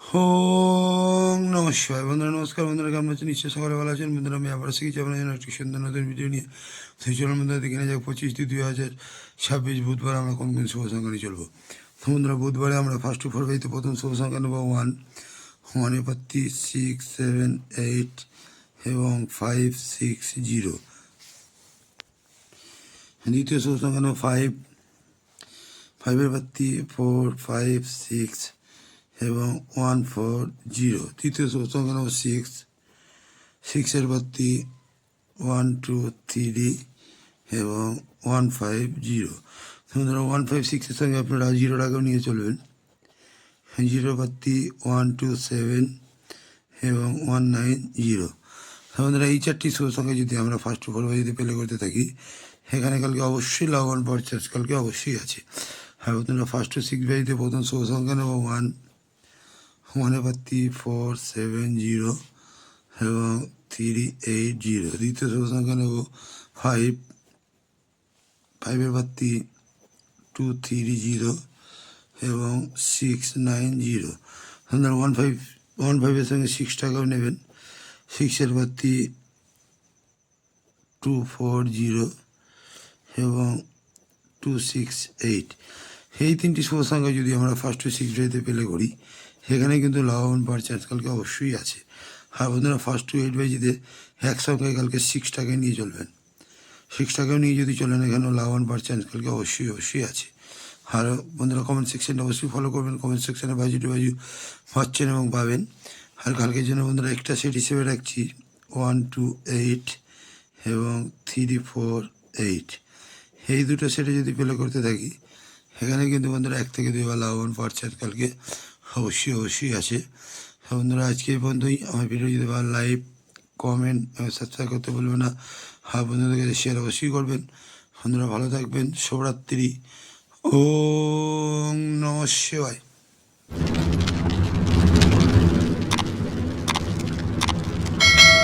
ওম নমঃ শিবায়। বন্ধুরা নমস্কার। বন্ধুরা কেমন আছেন? নিশ্চয়ই সকালে ভালো আছেন। বন্ধুরা আমি আবার শিখেছি আপনার জন্য একটি সুন্দর নতুন ভিডিও নিয়ে। সেই চলুন বন্ধুরা দেখে নেওয়া যাক 25/2/2026 বুধবার আমরা কোন কোন শুভ সংখ্যা নিয়ে চলবো। তো বন্ধুরা বুধবারে আমরা ফার্স্ট টু ফোর বাড়িতে প্রথম শুভ সংখ্যা নেব 1, 1-এর পর 3, 6, 7, 8 এবং 5, 6, 0। দ্বিতীয় শুভ সংখ্যা নেব 5, 5-এর পর 3, 4, 5, 6 এবং 1, 4, 0। তৃতীয় শুভ সংখ্যা নেব 6, 6-এর পর 1, 2, 3 এবং 1, 5, 0। বন্ধুরা 1, 5, 6-এর সঙ্গে আপনারা 0-র আগেও নিয়ে চলবেন। 0-এর পর 1, 2, 7 এবং 1, 9, 0। বন্ধুরা এই চারটি শুভ সংখ্যা যদি আমরা ফার্স্ট টু ফোর যদি প্লে করতে থাকি, এখানে কালকে অবশ্যই লাভবান পাওয়ার চান্স কালকে অবশ্যই আছে। হ্যাঁ বন্ধুরা ফার্স্ট টু সিক্স বাড়িতে প্রথম শুভ সংখ্যা নেব 1, 1-এর পর 4, 7, 0 এবং 3, 8, 0। দ্বিতীয় শুভ সংখ্যা নেব 5, 5-এর পর 2, 3, 0 এবং 6, 9, 0। আপনারা 1, 5-এর সঙ্গে 6 টাকাও নেবেন। 6-এর পর 2, 4, 0 এবং 2, 6, 8। এই তিনটি শুভ সংখ্যা যদি আমরা ফার্স্ট টু সিক্স ডেতে পেলে করি, সেখানে কিন্তু লাভবান পাওয়ার চান্স কালকে অবশ্যই আছে। আর বন্ধুরা ফার্স্ট টু 8 বাজিতে এক সংখ্যায় কালকে 6 টাকায় নিয়ে চলবেন। 6 টাকাও নিয়ে যদি চলেন, এখানেও লাভবান পাওয়ার চান্স কালকে অবশ্যই আছে। আর বন্ধুরা কমেন্ট সেকশনটা অবশ্যই ফলো করবেন। কমেন্ট সেকশনে বাজু পাচ্ছেন এবং পাবেন। আর কালকের জন্য বন্ধুরা একটা সেট হিসেবে রাখছি 1, 2, 8 এবং 3, 4, 8। এই দুটো সেটে যদি প্লে করতে থাকি, এখানে কিন্তু বন্ধুরা 1 থেকে 2 বার লাভবান পাওয়ার চান্স কালকে অবশ্যই আছে। বন্ধুরা আজকে এই পর্যন্তই। আমার ভিডিও যদি ভালো লাইক, কমেন্ট এবং সাবস্ক্রাইব করতে বলবেন না। আর বন্ধুদের কাছে শেয়ার অবশ্যই করবেন। বন্ধুরা ভালো থাকবেন। শুভরাত্রি। ওম নমঃ শিবায়।